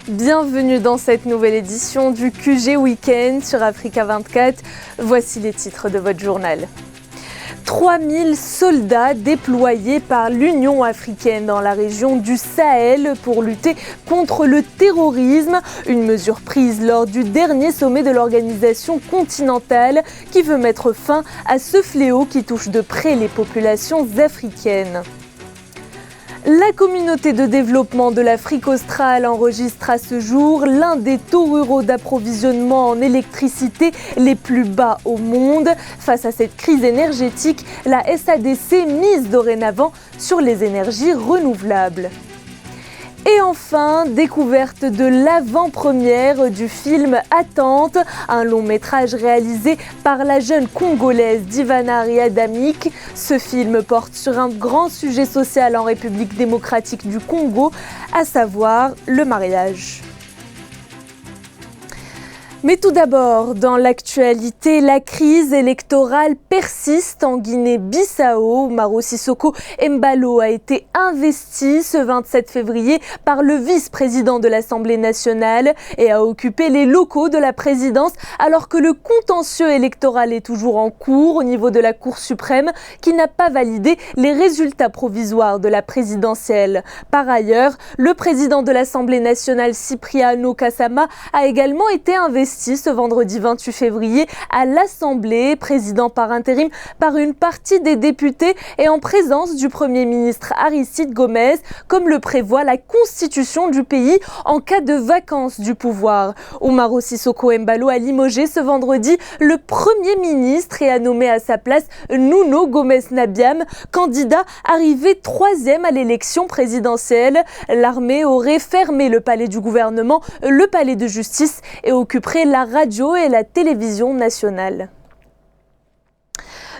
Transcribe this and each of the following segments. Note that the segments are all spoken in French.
Bienvenue dans cette nouvelle édition du QG Week-end sur Africa 24. Voici les titres de votre journal. 3000 soldats déployés par l'Union africaine dans la région du Sahel pour lutter contre le terrorisme. Une mesure prise lors du dernier sommet de l'organisation continentale qui veut mettre fin à ce fléau qui touche de près les populations africaines. La communauté de développement de l'Afrique australe enregistre à ce jour l'un des taux ruraux d'approvisionnement en électricité les plus bas au monde. Face à cette crise énergétique, la SADC mise dorénavant sur les énergies renouvelables. Et enfin, découverte de l'avant-première du film Attente, un long métrage réalisé par la jeune Congolaise Divana Riadamik. Ce film porte sur un grand sujet social en République démocratique du Congo, à savoir le mariage. Mais tout d'abord, dans l'actualité, la crise électorale persiste en Guinée-Bissau. Umaro Sissoko Embalo a été investi ce 27 février par le vice-président de l'Assemblée nationale et a occupé les locaux de la présidence alors que le contentieux électoral est toujours en cours au niveau de la Cour suprême qui n'a pas validé les résultats provisoires de la présidentielle. Par ailleurs, le président de l'Assemblée nationale, Cipriano Kassama, a également été investi ce vendredi 28 février à l'Assemblée, président par intérim par une partie des députés et en présence du Premier ministre Aristide Gomez, comme le prévoit la Constitution du pays en cas de vacance du pouvoir. Umaro Sissoko Embalo a limogé ce vendredi le Premier ministre et a nommé à sa place Nuno Gomes Nabiam, candidat arrivé 3e à l'élection présidentielle. L'armée aurait fermé le palais du gouvernement, le palais de justice et occuperait la radio et la télévision nationale.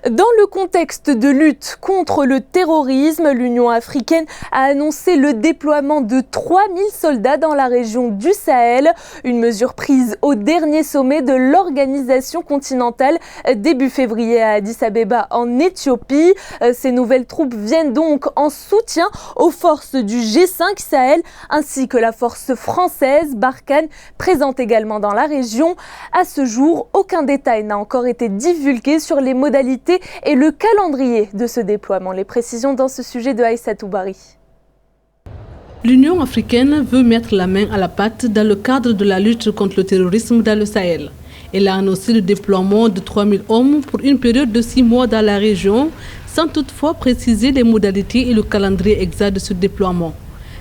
Dans le contexte de lutte contre le terrorisme, l'Union africaine a annoncé le déploiement de 3000 soldats dans la région du Sahel, une mesure prise au dernier sommet de l'organisation continentale début février à Addis Abeba en Éthiopie. Ces nouvelles troupes viennent donc en soutien aux forces du G5 Sahel ainsi que la force française Barkhane présente également dans la région. À ce jour, aucun détail n'a encore été divulgué sur les modalités et le calendrier de ce déploiement. Les précisions dans ce sujet de Aïssatou Bari. L'Union africaine veut mettre la main à la pâte dans le cadre de la lutte contre le terrorisme dans le Sahel. Elle a annoncé le déploiement de 3000 hommes pour une période de 6 mois dans la région, sans toutefois préciser les modalités et le calendrier exact de ce déploiement.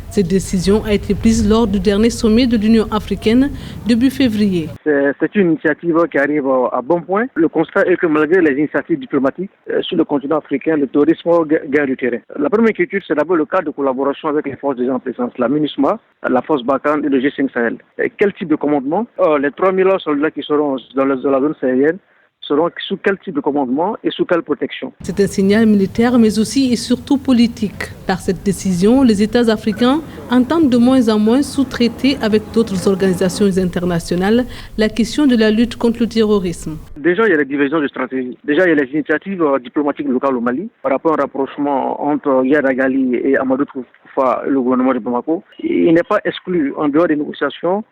Cette décision a été prise lors du dernier sommet de l'Union africaine début février. C'est une initiative qui arrive à bon point. Le constat est que malgré les initiatives diplomatiques sur le continent africain, le terrorisme gagne du terrain. La première inquiétude, c'est d'abord le cadre de collaboration avec les forces déjà en présence, la MINUSMA, la force Barkhane et le G5 Sahel. Et quel type de commandement? Les 3000 soldats qui seront dans la zone sahélienne seront sous quel type de commandement et sous quelle protection? C'est un signal militaire mais aussi et surtout politique. Par cette décision, les États africains entendent de moins en moins sous-traiter avec d'autres organisations internationales la question de la lutte contre le terrorisme. Déjà, il y a les divergences de stratégie. Déjà, il y a les initiatives diplomatiques locales au Mali par rapport au rapprochement entre Yaya Gali et Amadou Toufa et le gouvernement de Bamako. Il n'est pas exclu, en dehors des négociations,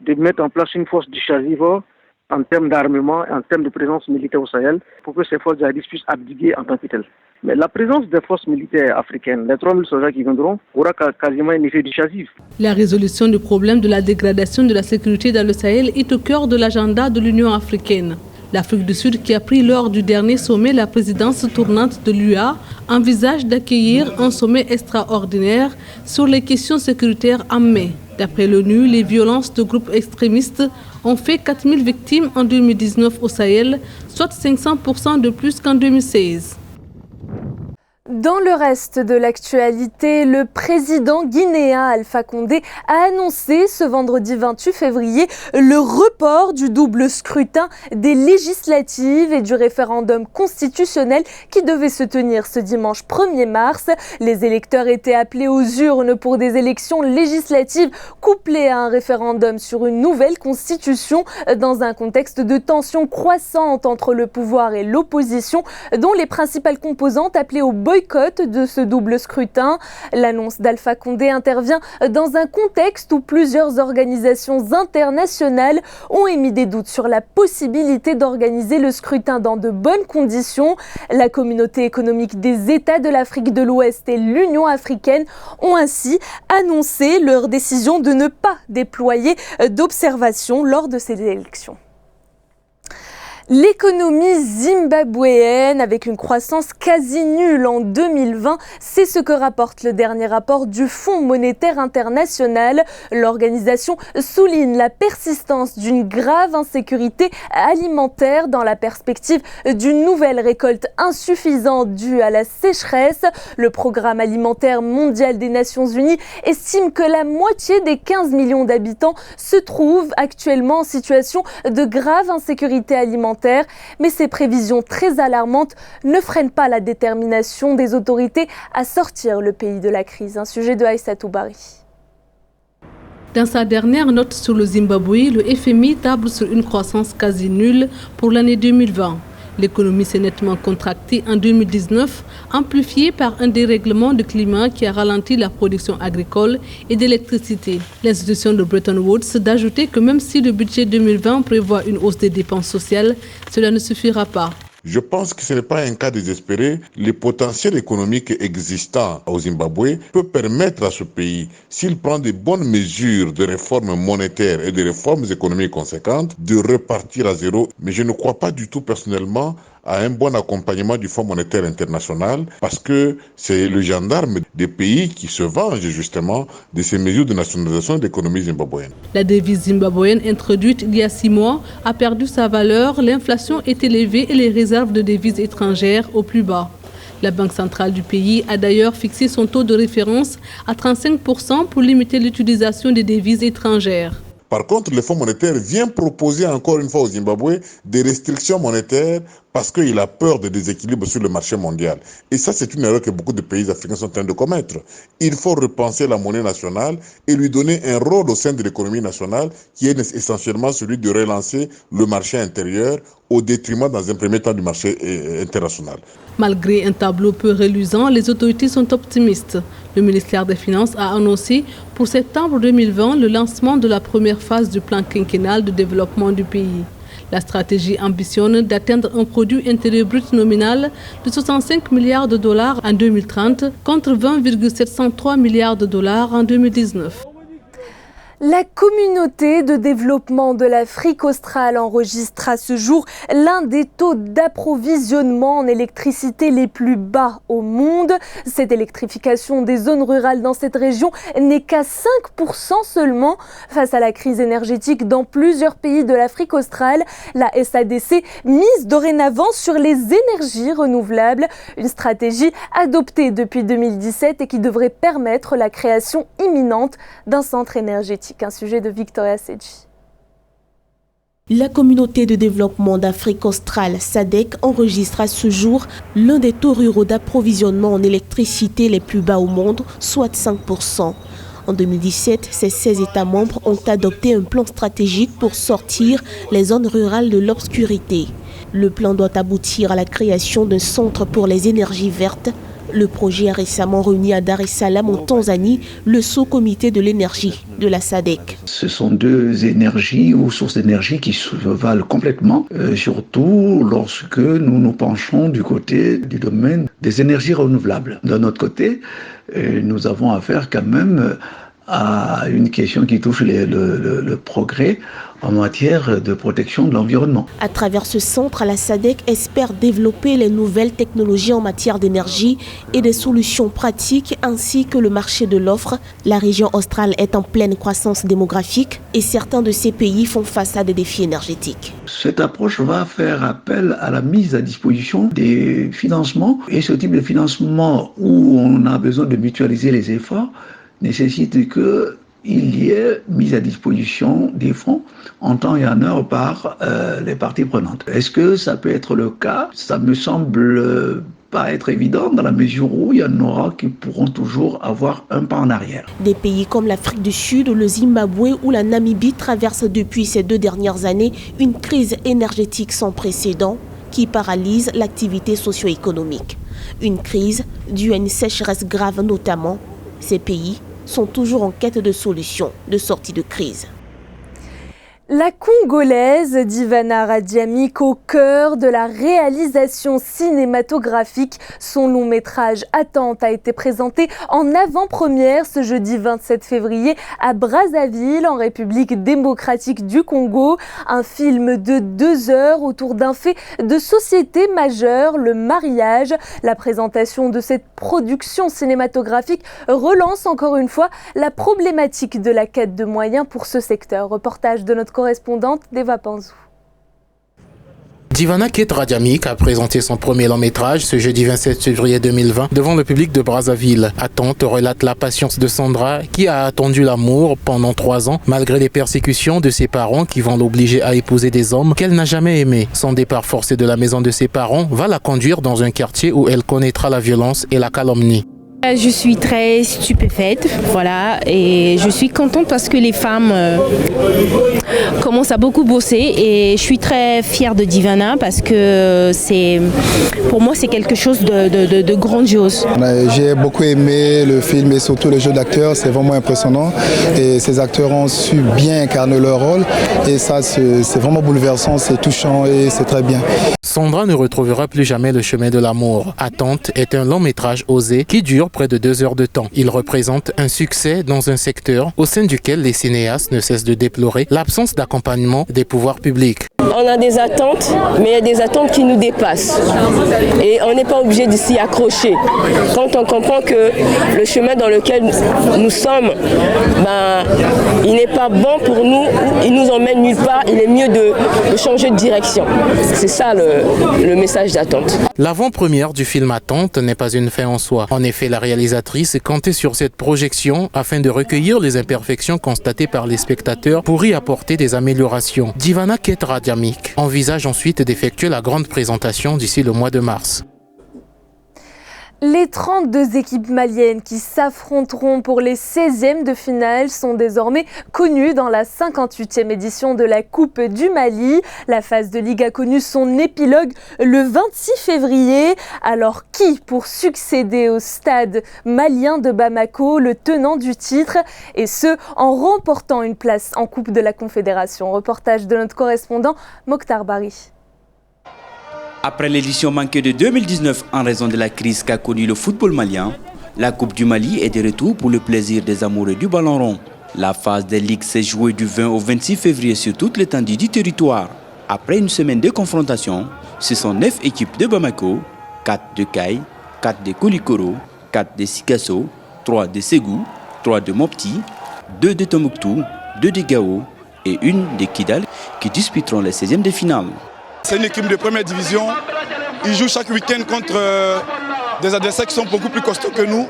de mettre en place une force dissuasive en termes d'armement et en termes de présence militaire au Sahel pour que ces forces djihadistes puissent abdiguer en tant que telles. Mais la présence des forces militaires africaines, les 3000 soldats qui viendront, aura quasiment un effet dissuasif. La résolution du problème de la dégradation de la sécurité dans le Sahel est au cœur de l'agenda de l'Union africaine. L'Afrique du Sud, qui a pris lors du dernier sommet la présidence tournante de l'UA, envisage d'accueillir un sommet extraordinaire sur les questions sécuritaires en mai. D'après l'ONU, les violences de groupes extrémistes ont fait 4000 victimes en 2019 au Sahel, soit 500% de plus qu'en 2016. Dans le reste de l'actualité, le président guinéen Alpha Condé a annoncé ce vendredi 28 février le report du double scrutin des législatives et du référendum constitutionnel qui devait se tenir ce dimanche 1er mars. Les électeurs étaient appelés aux urnes pour des élections législatives couplées à un référendum sur une nouvelle constitution dans un contexte de tensions croissantes entre le pouvoir et l'opposition dont les principales composantes appelaient au boycott boycott de ce double scrutin. L'annonce d'Alpha Condé intervient dans un contexte où plusieurs organisations internationales ont émis des doutes sur la possibilité d'organiser le scrutin dans de bonnes conditions. La communauté économique des États de l'Afrique de l'Ouest et l'Union africaine ont ainsi annoncé leur décision de ne pas déployer d'observation lors de ces élections. L'économie zimbabwéenne, avec une croissance quasi nulle en 2020, c'est ce que rapporte le dernier rapport du Fonds monétaire international. L'organisation souligne la persistance d'une grave insécurité alimentaire dans la perspective d'une nouvelle récolte insuffisante due à la sécheresse. Le Programme alimentaire mondial des Nations Unies estime que la moitié des 15 millions d'habitants se trouvent actuellement en situation de grave insécurité alimentaire. Mais ces prévisions très alarmantes ne freinent pas la détermination des autorités à sortir le pays de la crise. Un sujet de Aïssatou Bari. Dans sa dernière note sur le Zimbabwe, le FMI table sur une croissance quasi nulle pour l'année 2020. L'économie s'est nettement contractée en 2019, amplifiée par un dérèglement du climat qui a ralenti la production agricole et d'électricité. L'institution de Bretton Woods d'ajouter que même si le budget 2020 prévoit une hausse des dépenses sociales, cela ne suffira pas. Je pense que ce n'est pas un cas désespéré. Le potentiel économique existant au Zimbabwe peut permettre à ce pays, s'il prend de bonnes mesures de réformes monétaires et de réformes économiques conséquentes, de repartir à zéro. Mais je ne crois pas du tout personnellement à un bon accompagnement du Fonds monétaire international parce que c'est le gendarme des pays qui se venge justement de ces mesures de nationalisation de l'économie zimbabwéenne. La devise zimbabwéenne introduite il y a 6 mois a perdu sa valeur, l'inflation est élevée et les réserves de devises étrangères au plus bas. La Banque centrale du pays a d'ailleurs fixé son taux de référence à 35% pour limiter l'utilisation des devises étrangères. Par contre, le Fonds monétaire vient proposer encore une fois au Zimbabwe des restrictions monétaires parce qu'il a peur de déséquilibres sur le marché mondial. Et ça, c'est une erreur que beaucoup de pays africains sont en train de commettre. Il faut repenser la monnaie nationale et lui donner un rôle au sein de l'économie nationale qui est essentiellement celui de relancer le marché intérieur au détriment, dans un premier temps, du marché international. Malgré un tableau peu reluisant, les autorités sont optimistes. Le ministère des Finances a annoncé pour septembre 2020 le lancement de la première phase du plan quinquennal de développement du pays. La stratégie ambitionne d'atteindre un produit intérieur brut nominal de 65 milliards de dollars en 2030 contre 20,703 milliards de dollars en 2019. La communauté de développement de l'Afrique australe enregistre à ce jour l'un des taux d'approvisionnement en électricité les plus bas au monde. Cette électrification des zones rurales dans cette région n'est qu'à 5% seulement. Face à la crise énergétique dans plusieurs pays de l'Afrique australe, la SADC mise dorénavant sur les énergies renouvelables, une stratégie adoptée depuis 2017 et qui devrait permettre la création imminente d'un centre énergétique. Un sujet de Victoria Sedji. La communauté de développement d'Afrique australe, SADC, enregistre à ce jour l'un des taux ruraux d'approvisionnement en électricité les plus bas au monde, soit 5%. En 2017, ces 16 États membres ont adopté un plan stratégique pour sortir les zones rurales de l'obscurité. Le plan doit aboutir à la création d'un centre pour les énergies vertes. Le projet a récemment réuni à Dar es Salaam en Tanzanie le sous-comité de l'énergie de la SADC. Ce sont deux énergies ou sources d'énergie qui se valent complètement, surtout lorsque nous nous penchons du côté du domaine des énergies renouvelables. D'un autre côté, nous avons affaire quand même à une question qui touche le progrès en matière de protection de l'environnement. À travers ce centre, la SADC espère développer les nouvelles technologies en matière d'énergie et des solutions pratiques ainsi que le marché de l'offre. La région australe est en pleine croissance démographique et certains de ces pays font face à des défis énergétiques. Cette approche va faire appel à la mise à disposition des financements et ce type de financement où on a besoin de mutualiser les efforts nécessite qu'il y ait mise à disposition des fonds en temps et en heure par les parties prenantes. Est-ce que ça peut être le cas? Ça me semble pas être évident dans la mesure où il y en aura qui pourront toujours avoir un pas en arrière. Des pays comme l'Afrique du Sud, le Zimbabwe ou la Namibie traversent depuis ces 2 dernières années une crise énergétique sans précédent qui paralyse l'activité socio-économique. Une crise dû à une sécheresse grave notamment. Ces pays sont toujours en quête de solutions de sortie de crise. La Congolaise Divana Radiamik au cœur de la réalisation cinématographique. Son long métrage Attente a été présenté en avant-première ce jeudi 27 février à Brazzaville, en République démocratique du Congo. Un film de 2 heures autour d'un fait de société majeur, le mariage. La présentation de cette production cinématographique relance encore une fois la problématique de la quête de moyens pour ce secteur. Reportage de notre correspondante Deva Panzou. Divana Radiamik a présenté son premier long métrage ce jeudi 27 février 2020 devant le public de Brazzaville. Attente relate la patience de Sandra qui a attendu l'amour pendant 3 ans malgré les persécutions de ses parents qui vont l'obliger à épouser des hommes qu'elle n'a jamais aimés. Son départ forcé de la maison de ses parents va la conduire dans un quartier où elle connaîtra la violence et la calomnie. Je suis très stupéfaite, voilà, et je suis contente parce que les femmes commencent à beaucoup bosser et je suis très fière de Divana parce que pour moi c'est quelque chose de grandiose. J'ai beaucoup aimé le film et surtout le jeu d'acteur, c'est vraiment impressionnant et ces acteurs ont su bien incarner leur rôle et ça c'est vraiment bouleversant, c'est touchant et c'est très bien. Sandra ne retrouvera plus jamais le chemin de l'amour. Attente est un long métrage osé qui dure près de 2 heures de temps. Il représente un succès dans un secteur au sein duquel les cinéastes ne cessent de déplorer l'absence d'accompagnement des pouvoirs publics. On a des attentes, mais il y a des attentes qui nous dépassent. Et on n'est pas obligé de s'y accrocher. Quand on comprend que le chemin dans lequel nous sommes, il n'est pas bon pour nous, il nous emmène nulle part, il est mieux de changer de direction. C'est ça le message d'attente. L'avant-première du film Attente n'est pas une fin en soi. En effet, la réalisatrice comptait sur cette projection afin de recueillir les imperfections constatées par les spectateurs pour y apporter des améliorations. Divana Radiamik envisage ensuite d'effectuer la grande présentation d'ici le mois de mars. Les 32 équipes maliennes qui s'affronteront pour les 16e de finale sont désormais connues dans la 58e édition de la Coupe du Mali. La phase de Ligue a connu son épilogue le 26 février. Alors qui pour succéder au stade malien de Bamako, le tenant du titre, et ce en remportant une place en Coupe de la Confédération. Reportage de notre correspondant Mokhtar Bari. Après l'édition manquée de 2019 en raison de la crise qu'a connue le football malien, la Coupe du Mali est de retour pour le plaisir des amoureux du ballon rond. La phase des ligues s'est jouée du 20 au 26 février sur toute l'étendue du territoire. Après une semaine de confrontation, ce sont 9 équipes de Bamako, 4 de Kaï, 4 de Koulikoro, 4 de Sikasso, 3 de Ségou, 3 de Mopti, 2 de Tombouctou, 2 de Gao et 1 de Kidal qui disputeront les 16e de finale. C'est une équipe de première division. Ils jouent chaque week-end contre des adversaires qui sont beaucoup plus costauds que nous.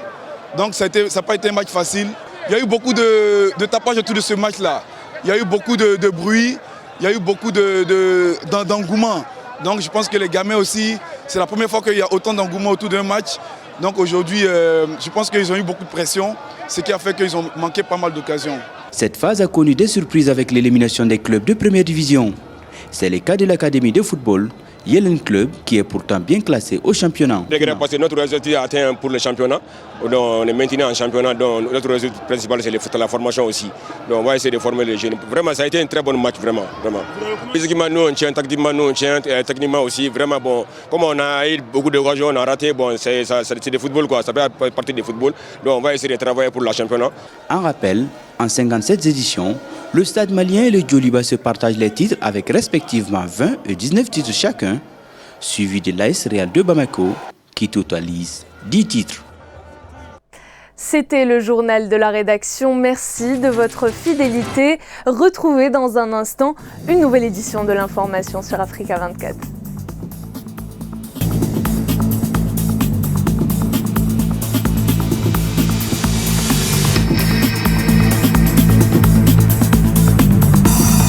Donc ça n'a pas été un match facile. Il y a eu beaucoup de tapage autour de ce match-là. Il y a eu beaucoup de bruit, il y a eu beaucoup d'engouement. Donc je pense que les gamins aussi, c'est la première fois qu'il y a autant d'engouement autour d'un match. Donc aujourd'hui, je pense qu'ils ont eu beaucoup de pression, ce qui a fait qu'ils ont manqué pas mal d'occasions. Cette phase a connu des surprises avec l'élimination des clubs de première division. C'est le cas de l'académie de football Yellen Club qui est pourtant bien classé au championnat. Parce que notre résultat atteint pour le championnat, donc on est maintenu en championnat, donc notre résultat principal c'est la formation aussi. Donc on va essayer de former les jeunes. Vraiment ça a été un très bon match, vraiment. Physiquement nous on tient, tactiquement nous on tient, techniquement aussi, vraiment bon. Comme on a eu beaucoup d'occasions, on a raté, bon c'est du football quoi, ça fait partie du football. Donc on va essayer de travailler pour le championnat. En rappel, en 57 éditions, le Stade malien et le Djoliba se partagent les titres avec respectivement 20 et 19 titres chacun, suivi de l'AS Real de Bamako qui totalise 10 titres. C'était le journal de la rédaction. Merci de votre fidélité. Retrouvez dans un instant une nouvelle édition de l'information sur Africa 24.